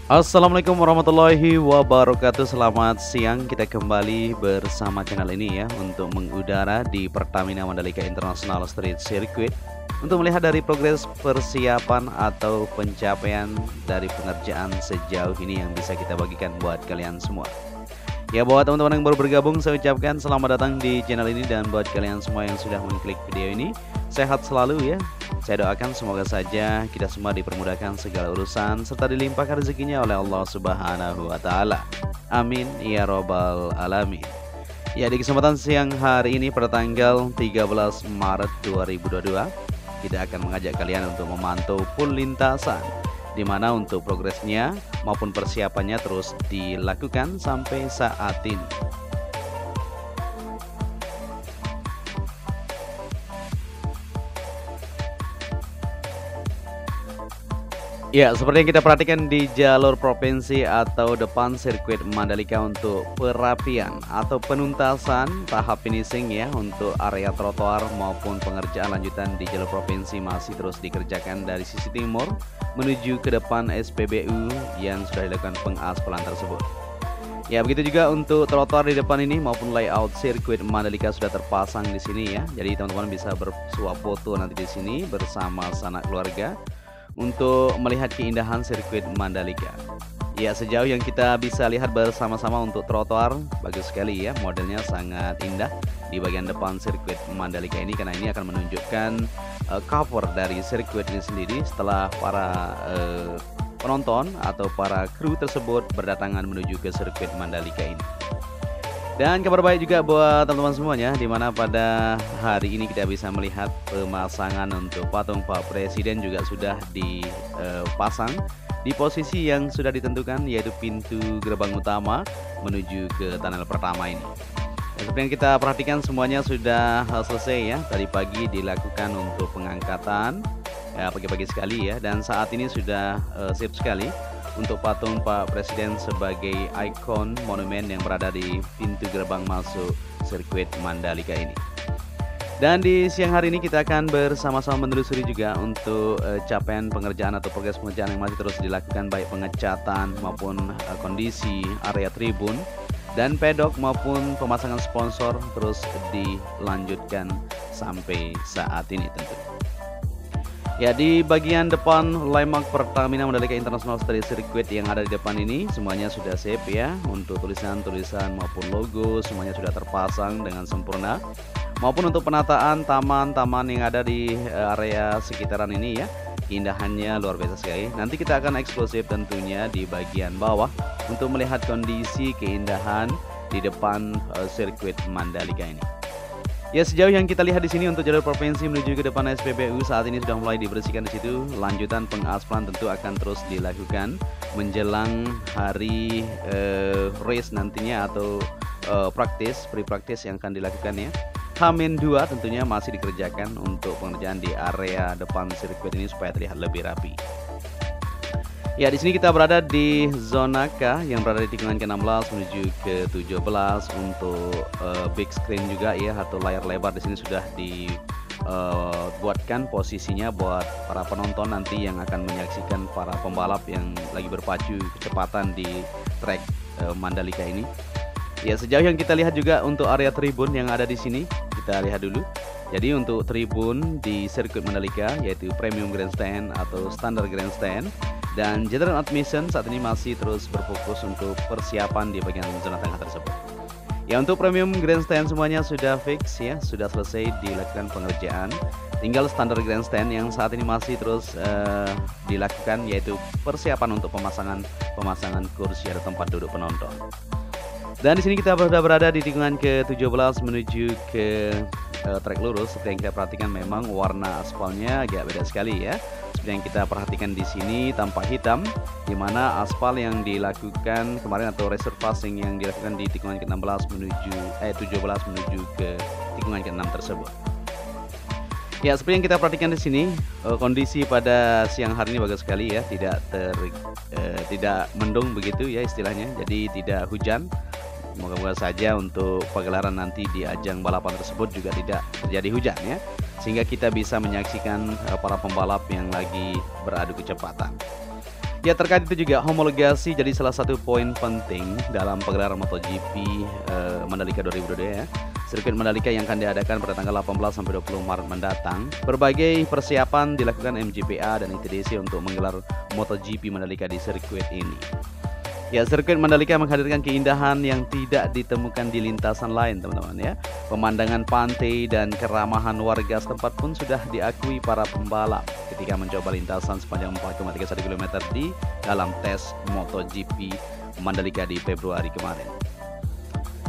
Assalamualaikum warahmatullahi wabarakatuh. Selamat siang, kita kembali bersama channel ini ya untuk mengudara di Pertamina Mandalika International Street Circuit untuk melihat dari progres persiapan atau pencapaian dari pengerjaan sejauh ini yang bisa kita bagikan buat kalian semua. Ya, buat teman-teman yang baru bergabung, saya ucapkan selamat datang di channel ini, dan buat kalian semua yang sudah mengklik video ini, sehat selalu ya. Saya doakan semoga saja kita semua dipermudahkan segala urusan serta dilimpahkan rezekinya oleh Allah Subhanahu wa taala. Amin ya robbal alamin. Ya, di kesempatan siang hari ini pada tanggal 13 Maret 2022, kita akan mengajak kalian untuk memantau full lintasan, di mana untuk progresnya maupun persiapannya terus dilakukan sampai saat ini. Ya, seperti yang kita perhatikan di jalur provinsi atau depan sirkuit Mandalika untuk perapian atau penuntasan tahap finishing ya untuk area trotoar maupun pengerjaan lanjutan di jalur provinsi masih terus dikerjakan dari sisi timur menuju ke depan SPBU yang sudah dilakukan pengaspalan tersebut. Ya, begitu juga untuk trotoar di depan ini maupun layout sirkuit Mandalika sudah terpasang di sini ya. Jadi teman-teman bisa bersuah foto nanti di sini bersama sanak keluarga untuk melihat keindahan sirkuit Mandalika. Ya, sejauh yang kita bisa lihat bersama-sama untuk trotoar bagus sekali ya, modelnya sangat indah di bagian depan sirkuit Mandalika ini, karena ini akan menunjukkan cover dari sirkuit ini sendiri setelah para penonton atau para kru tersebut berdatangan menuju ke sirkuit Mandalika ini. Dan kabar baik juga buat teman-teman semuanya, dimana pada hari ini kita bisa melihat pemasangan untuk patung Pak Presiden juga sudah dipasang di posisi yang sudah ditentukan, yaitu pintu gerbang utama menuju ke tunnel pertama ini. Dan seperti yang kita perhatikan semuanya sudah selesai ya, tadi pagi dilakukan untuk pengangkatan ya, pagi-pagi sekali ya, dan saat ini sudah sip sekali untuk patung Pak Presiden sebagai ikon monumen yang berada di pintu gerbang masuk sirkuit Mandalika ini. Dan di siang hari ini kita akan bersama-sama menelusuri juga untuk capaian pengerjaan atau progres pengerjaan yang masih terus dilakukan, baik pengecatan maupun kondisi area tribun dan pedok maupun pemasangan sponsor terus dilanjutkan sampai saat ini tentu. Ya, di bagian depan landmark Pertamina Mandalika International Street Circuit yang ada di depan ini semuanya sudah siap ya, untuk tulisan-tulisan maupun logo semuanya sudah terpasang dengan sempurna, maupun untuk penataan taman-taman yang ada di area sekitaran ini ya, keindahannya luar biasa sekali. Nanti kita akan eksklusif tentunya di bagian bawah untuk melihat kondisi keindahan di depan sirkuit Mandalika ini. Ya, sejauh yang kita lihat di sini untuk jalur provinsi menuju ke depan SPBU saat ini sudah mulai dibersihkan di situ. Lanjutan pengaspalan tentu akan terus dilakukan menjelang hari race nantinya atau pre-practice yang akan dilakukan ya. H-2 tentunya masih dikerjakan untuk pengerjaan di area depan sirkuit ini supaya terlihat lebih rapi. Ya, di sini kita berada di zona K yang berada di tikungan ke-16 menuju ke-17 untuk big screen juga ya, atau layar lebar di sini sudah dibuatkan posisinya buat para penonton nanti yang akan menyaksikan para pembalap yang lagi berpacu kecepatan di trek Mandalika ini. Ya, sejauh yang kita lihat juga untuk area tribun yang ada di sini, kita lihat dulu. Jadi untuk tribun di sirkuit Mandalika yaitu Premium Grandstand atau Standard Grandstand dan General Admission saat ini masih terus berfokus untuk persiapan di bagian zona tengah tersebut. Ya, untuk Premium Grandstand semuanya sudah fix ya, sudah selesai dilakukan pengerjaan. Tinggal Standard Grandstand yang saat ini masih terus dilakukan, yaitu persiapan untuk pemasangan kursi atau tempat duduk penonton. Dan di sini kita berada di tikungan ke-17 menuju ke trek lurus. Seperti yang kita perhatikan memang warna aspalnya agak beda sekali ya. Seperti yang kita perhatikan di sini tampak hitam, di mana aspal yang dilakukan kemarin atau resurfacing yang dilakukan di tikungan ke-17 menuju ke tikungan ke-6 tersebut. Ya, seperti yang kita perhatikan di sini kondisi pada siang hari ini bagus sekali ya, tidak mendung begitu ya istilahnya, jadi tidak hujan. Moga-moga saja untuk pagelaran nanti di ajang balapan tersebut juga tidak terjadi hujan ya, sehingga kita bisa menyaksikan para pembalap yang lagi beradu kecepatan. Ya, terkait itu juga homologasi jadi salah satu poin penting dalam pegelaran MotoGP Mandalika 2022 ya. Sirkuit Mandalika yang akan diadakan pada tanggal 18 sampai 20 Maret mendatang. Berbagai persiapan dilakukan MGPA dan ITDC untuk menggelar MotoGP Mandalika di sirkuit ini. Ya, sirkuit Mandalika menghadirkan keindahan yang tidak ditemukan di lintasan lain, teman-teman ya. Pemandangan pantai dan keramahan warga setempat pun sudah diakui para pembalap ketika mencoba lintasan sepanjang 4,31 km di dalam tes MotoGP Mandalika di Februari kemarin.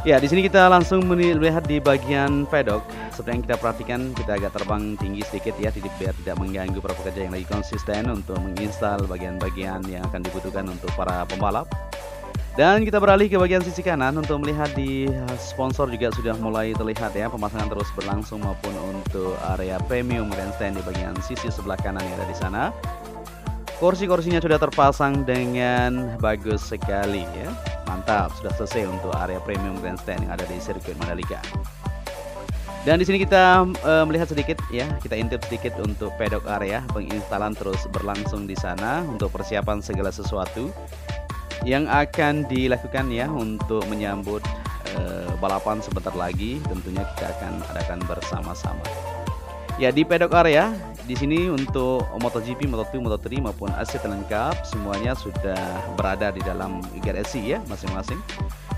Ya, di sini kita langsung melihat di bagian paddock. Seperti yang kita perhatikan, kita agak terbang tinggi sedikit ya, biar tidak mengganggu para pekerja yang lagi konsisten untuk menginstal bagian-bagian yang akan dibutuhkan untuk para pembalap. Dan kita beralih ke bagian sisi kanan untuk melihat di sponsor juga sudah mulai terlihat ya, pemasangan terus berlangsung maupun untuk area premium grandstand di bagian sisi sebelah kanan yang ada di sana. Kursi-kursinya sudah terpasang dengan bagus sekali ya. Mantap, sudah selesai untuk area premium grandstand yang ada di sirkuit Mandalika. Dan di sini kita melihat sedikit ya, kita intip sedikit untuk paddock area. Penginstalan terus berlangsung di sana untuk persiapan segala sesuatu yang akan dilakukan ya untuk menyambut balapan sebentar lagi. Tentunya kita akan adakan bersama-sama. Ya, di paddock area di sini untuk MotoGP, Moto2, Moto3 maupun Asia Talent Cup semuanya sudah berada di dalam garasi ya masing-masing.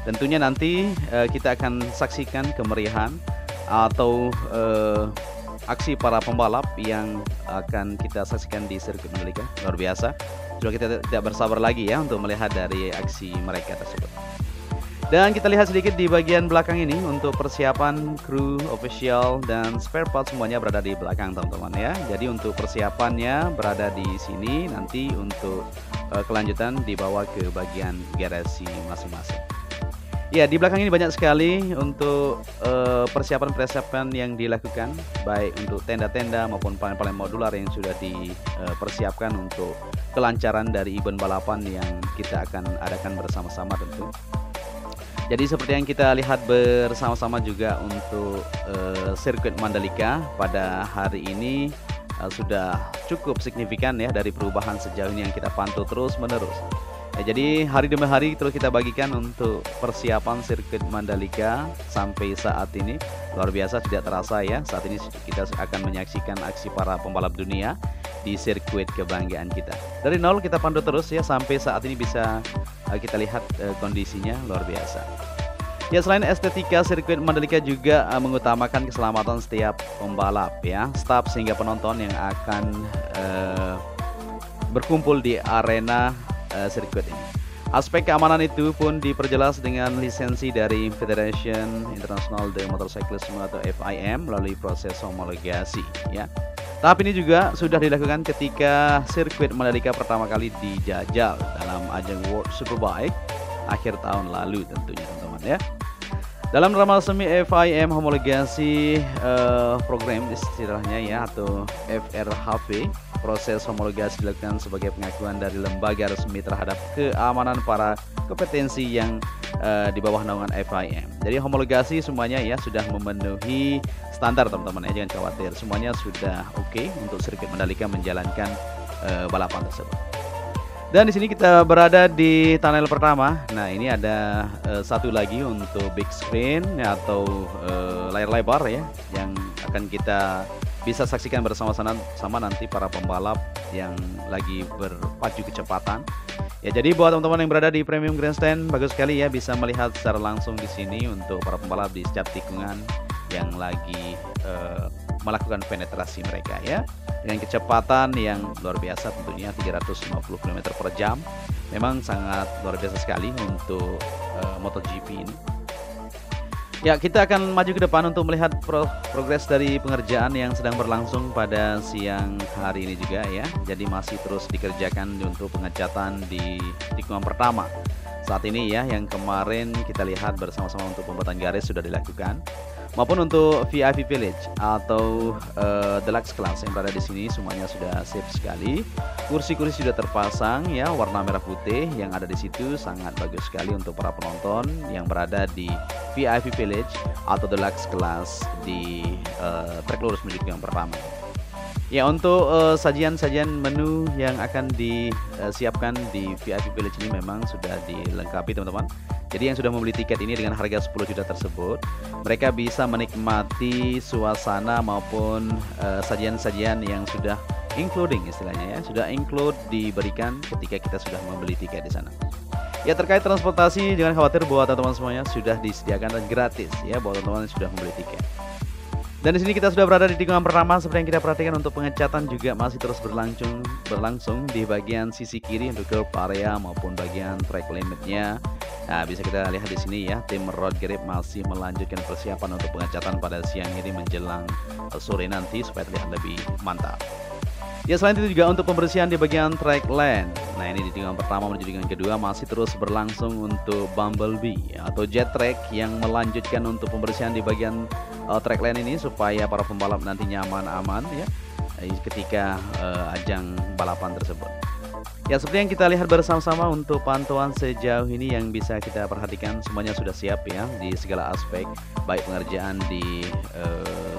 Tentunya nanti kita akan saksikan kemeriahan atau aksi para pembalap yang akan kita saksikan di sirkuit Mandalika. Luar biasa. Sudah kita tidak bersabar lagi ya untuk melihat dari aksi mereka tersebut. Dan kita lihat sedikit di bagian belakang ini untuk persiapan kru, official, dan spare part semuanya berada di belakang teman-teman ya. Jadi untuk persiapannya berada di sini, nanti untuk kelanjutan dibawa ke bagian garasi masing-masing. Ya, di belakang ini banyak sekali untuk persiapan-persiapan yang dilakukan, baik untuk tenda-tenda maupun panel-panel modular yang sudah dipersiapkan untuk kelancaran dari event balapan yang kita akan adakan bersama-sama tentu. Jadi seperti yang kita lihat bersama-sama juga untuk sirkuit Mandalika pada hari ini sudah cukup signifikan ya dari perubahan sejauh ini yang kita pantau terus-menerus. Ya, jadi hari demi hari terus kita bagikan untuk persiapan sirkuit Mandalika sampai saat ini. Luar biasa, tidak terasa ya, saat ini kita akan menyaksikan aksi para pembalap dunia di sirkuit kebanggaan kita. Dari nol kita pantau terus ya sampai saat ini bisa kita lihat kondisinya luar biasa. Ya, selain estetika, sirkuit Mandalika juga mengutamakan keselamatan setiap pembalap ya, staf sehingga penonton yang akan berkumpul di arena sirkuit ini. Aspek keamanan itu pun diperjelas dengan lisensi dari Federation International de Motorcyclisme atau FIM melalui proses homologasi ya. Tahap ini juga sudah dilakukan ketika sirkuit Mandalika pertama kali dijajal dalam ajang World Superbike akhir tahun lalu tentunya teman-teman ya. Dalam ramal semi FIM homologasi program istilahnya ya atau FRHV, proses homologasi dilakukan sebagai pengakuan dari lembaga resmi terhadap keamanan para kompetensi yang di bawah naungan FIM. Jadi homologasi semuanya ya sudah memenuhi standar teman-teman ya, jangan khawatir, semuanya sudah oke untuk sirkuit Mandalika menjalankan balapan tersebut. Dan di sini kita berada di tunnel pertama. Nah, ini ada satu lagi untuk big screen atau layar lebar ya, yang akan kita bisa saksikan bersama-sama nanti para pembalap yang lagi berpacu kecepatan. Ya, jadi buat teman-teman yang berada di Premium Grandstand, bagus sekali ya bisa melihat secara langsung di sini untuk para pembalap di setiap tikungan yang lagi melakukan penetrasi mereka ya. Dengan kecepatan yang luar biasa tentunya 350 km per jam. Memang sangat luar biasa sekali untuk MotoGP ini. Ya, kita akan maju ke depan untuk melihat progres dari pengerjaan yang sedang berlangsung pada siang hari ini juga ya. Jadi masih terus dikerjakan untuk pengecatan di tikungan pertama. Saat ini ya, yang kemarin kita lihat bersama-sama untuk pembuatan garis sudah dilakukan. Maupun untuk VIP Village atau Deluxe Class yang berada di sini semuanya sudah sip sekali. Kursi-kursi sudah terpasang ya, warna merah putih yang ada di situ sangat bagus sekali untuk para penonton yang berada di VIP Village atau Deluxe Class di trek lurus menuju yang pertama. Ya, untuk sajian-sajian menu yang akan disiapkan di VIP Village ini memang sudah dilengkapi teman-teman. Jadi yang sudah membeli tiket ini dengan harga 10 juta tersebut, mereka bisa menikmati suasana maupun sajian-sajian yang sudah including istilahnya ya, sudah include diberikan ketika kita sudah membeli tiket di sana. Ya, terkait transportasi jangan khawatir buat teman-teman semuanya sudah disediakan dan gratis ya buat teman-teman yang sudah membeli tiket. Dan di sini kita sudah berada di tikungan pertama. Seperti yang kita perhatikan untuk pengecatan juga masih terus berlangsung di bagian sisi kiri untuk curb area maupun bagian track limitnya. Nah, bisa kita lihat di sini ya, tim road grip masih melanjutkan persiapan untuk pengecatan pada siang ini menjelang sore nanti supaya terlihat lebih mantap. Ya, selain itu juga untuk pembersihan di bagian track lane. Nah, ini di tikungan pertama menuju tikungan kedua masih terus berlangsung untuk Bumblebee atau jet track yang melanjutkan untuk pembersihan di bagian track lane ini supaya para pembalap nanti nyaman aman ya ketika ajang balapan tersebut. Ya, seperti yang kita lihat bersama-sama untuk pantauan sejauh ini yang bisa kita perhatikan semuanya sudah siap ya di segala aspek, baik pengerjaan di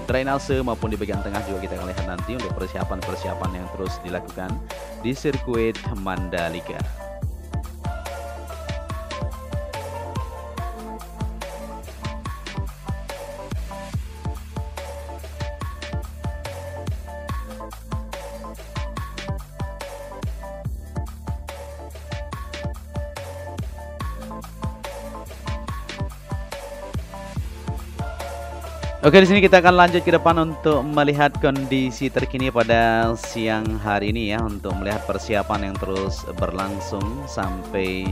drainase maupun di bagian tengah juga kita akan lihat nanti untuk persiapan-persiapan yang terus dilakukan di sirkuit Mandalika. Oke, di sini kita akan lanjut ke depan untuk melihat kondisi terkini pada siang hari ini ya, untuk melihat persiapan yang terus berlangsung sampai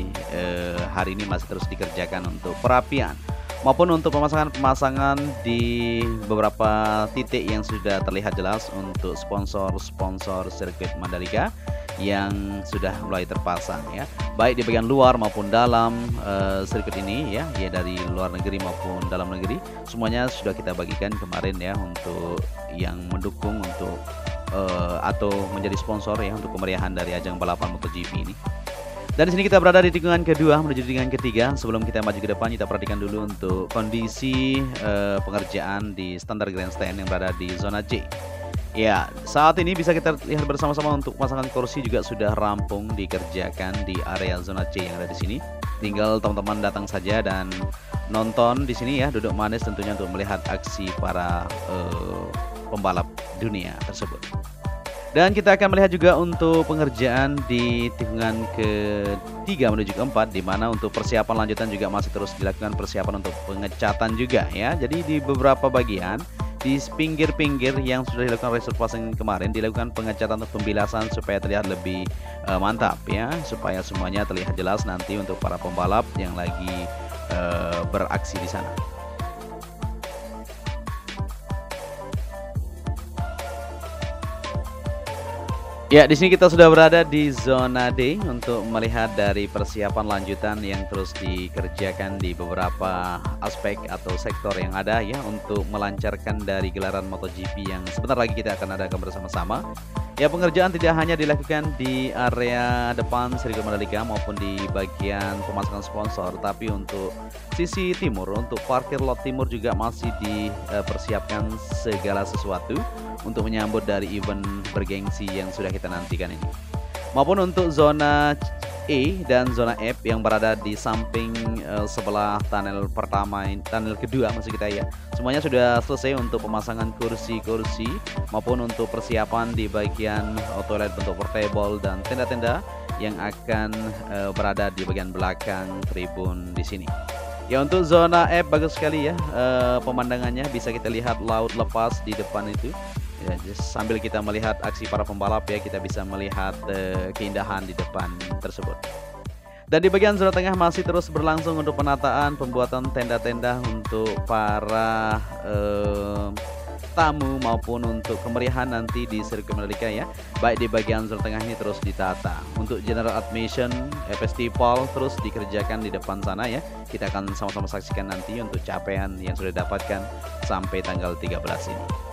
hari ini masih terus dikerjakan untuk perapian maupun untuk pemasangan di beberapa titik yang sudah terlihat jelas untuk sponsor-sponsor sirkuit Mandalika yang sudah mulai terpasang ya, baik di bagian luar maupun dalam sirkuit ini ya, dari luar negeri maupun dalam negeri semuanya sudah kita bagikan kemarin ya untuk yang mendukung untuk atau menjadi sponsor ya untuk kemeriahan dari ajang balapan MotoGP ini. Dan di sini kita berada di tikungan kedua menuju tikungan ketiga. Sebelum kita maju ke depan, kita perhatikan dulu untuk kondisi pengerjaan di standar grandstand yang berada di zona J. Ya, saat ini bisa kita lihat bersama-sama untuk pemasangan kursi juga sudah rampung dikerjakan di area zona C yang ada di sini. Tinggal teman-teman datang saja dan nonton di sini ya, duduk manis tentunya untuk melihat aksi para pembalap dunia tersebut. Dan kita akan melihat juga untuk pengerjaan di tikungan ketiga menuju keempat, di mana untuk persiapan lanjutan juga masih terus dilakukan persiapan untuk pengecatan juga ya. Jadi di beberapa bagian di pinggir-pinggir yang sudah dilakukan reservasi kemarin dilakukan pengecatan atau pembilasan supaya terlihat lebih mantap ya, supaya semuanya terlihat jelas nanti untuk para pembalap yang lagi beraksi di sana. Ya, di sini kita sudah berada di zona D untuk melihat dari persiapan lanjutan yang terus dikerjakan di beberapa aspek atau sektor yang ada ya untuk melancarkan dari gelaran MotoGP yang sebentar lagi kita akan adakan bersama-sama. Ya, pengerjaan tidak hanya dilakukan di area depan sirkuit Mandalika maupun di bagian pemasangan sponsor, tapi untuk sisi timur, untuk parkir lot timur juga masih dipersiapkan segala sesuatu untuk menyambut dari event bergengsi yang sudah kita nantikan ini. Maupun untuk zona E dan zona F yang berada di samping sebelah tunnel pertama, tunnel kedua maksud kita ya. Semuanya sudah selesai untuk pemasangan kursi-kursi maupun untuk persiapan di bagian toilet bentuk portable dan tenda-tenda yang akan berada di bagian belakang tribun di sini. Ya, untuk zona F bagus sekali ya pemandangannya, bisa kita lihat laut lepas di depan itu. Ya, sambil kita melihat aksi para pembalap ya, kita bisa melihat keindahan di depan tersebut. Dan di bagian zona tengah masih terus berlangsung untuk penataan pembuatan tenda-tenda untuk para tamu maupun untuk kemeriahan nanti di sirkuit Mandalika ya. Baik di bagian zona tengah ini terus ditata. Untuk general admission, festival terus dikerjakan di depan sana ya. Kita akan sama-sama saksikan nanti untuk capaian yang sudah didapatkan sampai tanggal 13 ini.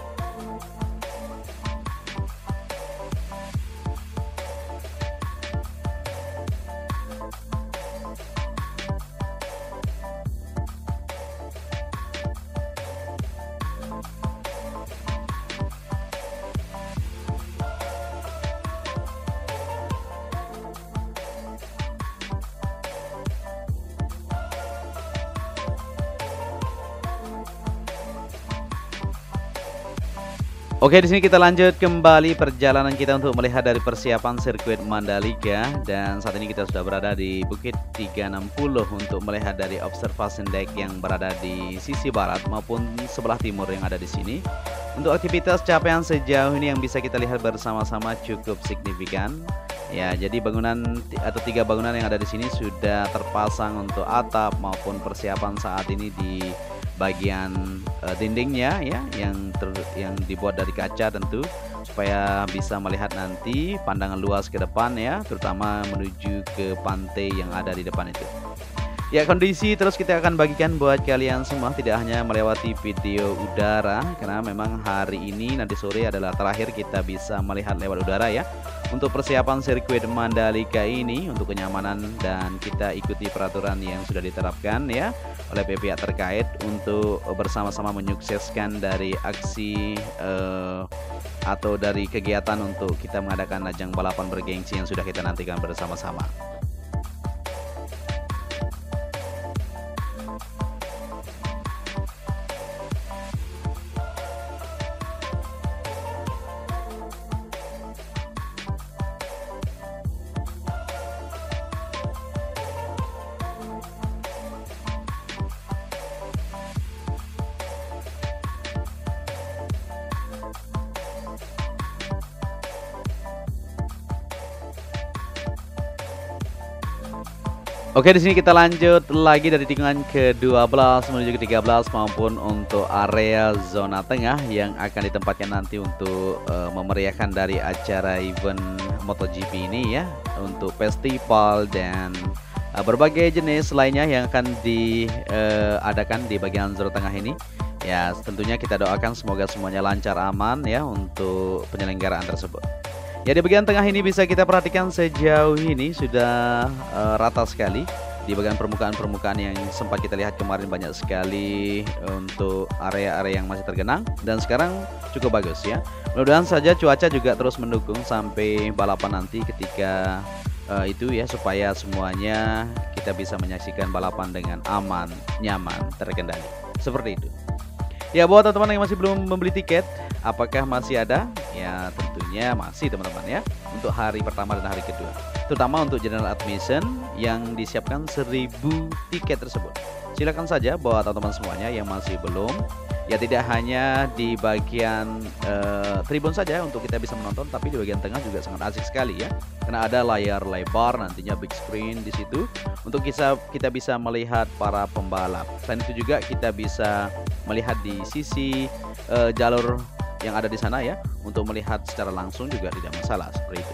Oke, di sini kita lanjut kembali perjalanan kita untuk melihat dari persiapan sirkuit Mandalika, dan saat ini kita sudah berada di Bukit 360 untuk melihat dari observation deck yang berada di sisi barat maupun sebelah timur yang ada di sini. Untuk aktivitas capaian sejauh ini yang bisa kita lihat bersama-sama cukup signifikan. Ya, jadi bangunan atau 3 bangunan yang ada di sini sudah terpasang untuk atap maupun persiapan saat ini di bagian dindingnya ya, yang dibuat dari kaca tentu supaya bisa melihat nanti pandangan luas ke depan ya, terutama menuju ke pantai yang ada di depan itu. Ya, kondisi terus kita akan bagikan buat kalian semua, tidak hanya melewati video udara, karena memang hari ini nanti sore adalah terakhir kita bisa melihat lewat udara ya. Untuk persiapan sirkuit Mandalika ini untuk kenyamanan, dan kita ikuti peraturan yang sudah diterapkan ya oleh pihak terkait untuk bersama-sama menyukseskan dari aksi atau dari kegiatan untuk kita mengadakan ajang balapan bergengsi yang sudah kita nantikan bersama-sama. Oke, di sini kita lanjut lagi dari tikungan ke-12 menuju ke-13 maupun untuk area zona tengah yang akan ditempatkan nanti untuk memeriahkan dari acara event MotoGP ini ya, untuk festival dan berbagai jenis lainnya yang akan diadakan di bagian zona tengah ini. Ya, tentunya kita doakan semoga semuanya lancar aman ya untuk penyelenggaraan tersebut. Ya, di bagian tengah ini bisa kita perhatikan sejauh ini sudah rata sekali. Di bagian permukaan yang sempat kita lihat kemarin banyak sekali untuk area-area yang masih tergenang, dan sekarang cukup bagus ya. Mudah-mudahan saja cuaca juga terus mendukung sampai balapan nanti ketika itu ya, supaya semuanya kita bisa menyaksikan balapan dengan aman, nyaman, terkendali. Seperti itu. Ya, buat teman-teman yang masih belum membeli tiket, apakah masih ada? Ya, tentunya masih teman-teman ya, untuk hari pertama dan hari kedua, terutama untuk general admission yang disiapkan 1000 tiket tersebut. Silakan saja buat teman-teman semuanya yang masih belum, ya tidak hanya di bagian tribun saja untuk kita bisa menonton, tapi di bagian tengah juga sangat asik sekali ya, karena ada layar lebar nantinya, big screen di situ untuk kita bisa melihat para pembalap. Selain itu juga kita bisa melihat di sisi jalur yang ada di sana ya, untuk melihat secara langsung juga tidak masalah, seperti itu.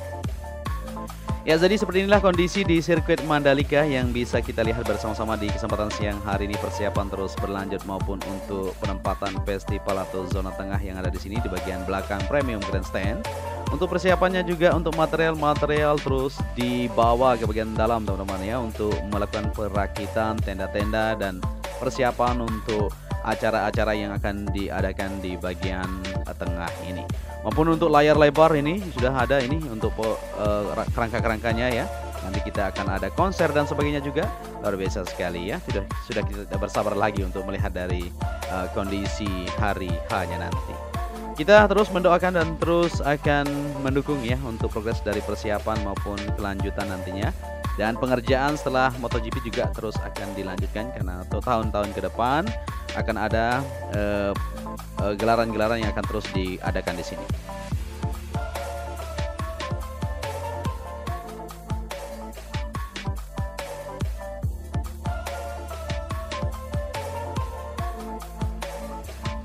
Ya, jadi seperti inilah kondisi di sirkuit Mandalika yang bisa kita lihat bersama-sama di kesempatan siang hari ini. Persiapan terus berlanjut maupun untuk penempatan festival atau zona tengah yang ada di sini di bagian belakang premium grandstand. Untuk persiapannya juga untuk material-material terus dibawa ke bagian dalam teman-teman ya, untuk melakukan perakitan tenda-tenda dan persiapan untuk acara-acara yang akan diadakan di bagian tengah ini. Maupun untuk layar lebar ini sudah ada ini untuk kerangka-kerangkanya ya. Nanti kita akan ada konser dan sebagainya juga. Luar biasa sekali ya. Sudah kita bersabar lagi untuk melihat dari kondisi hari H-nya nanti. Kita terus mendoakan dan terus akan mendukung ya untuk progres dari persiapan maupun kelanjutan nantinya. Dan pengerjaan setelah MotoGP juga terus akan dilanjutkan, karena untuk tahun-tahun ke depan akan ada gelaran-gelaran yang akan terus diadakan di sini.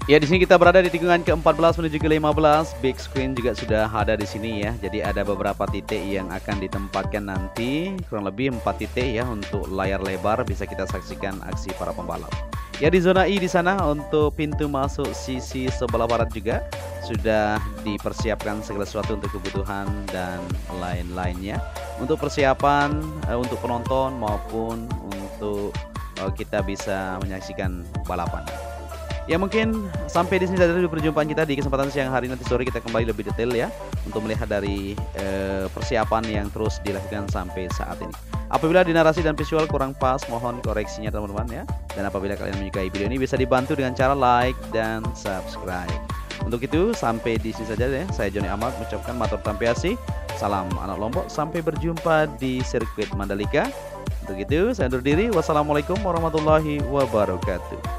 Ya, di sini kita berada di tikungan ke-14 menuju ke-15. Big screen juga sudah ada di sini ya. Jadi ada beberapa titik yang akan ditempatkan nanti, kurang lebih 4 titik ya, untuk layar lebar bisa kita saksikan aksi para pembalap. Ya, di zona I di sana untuk pintu masuk sisi sebelah barat juga sudah dipersiapkan segala sesuatu untuk kebutuhan dan lain-lainnya. Untuk persiapan untuk penonton maupun untuk kita bisa menyaksikan balapan. Ya, mungkin sampai di sini saja dulu perjumpaan kita di kesempatan siang hari. Nanti sore kita kembali lebih detail ya untuk melihat dari persiapan yang terus dilakukan sampai saat ini. Apabila di narasi dan visual kurang pas, mohon koreksinya teman-teman ya. Dan apabila kalian menyukai video ini, bisa dibantu dengan cara like dan subscribe. Untuk itu sampai di sini saja ya. Saya Joni Ahmad mengucapkan matur tampiasi. Salam anak Lombok, sampai berjumpa di sirkuit Mandalika. Untuk itu saya undur diri. Wassalamualaikum warahmatullahi wabarakatuh.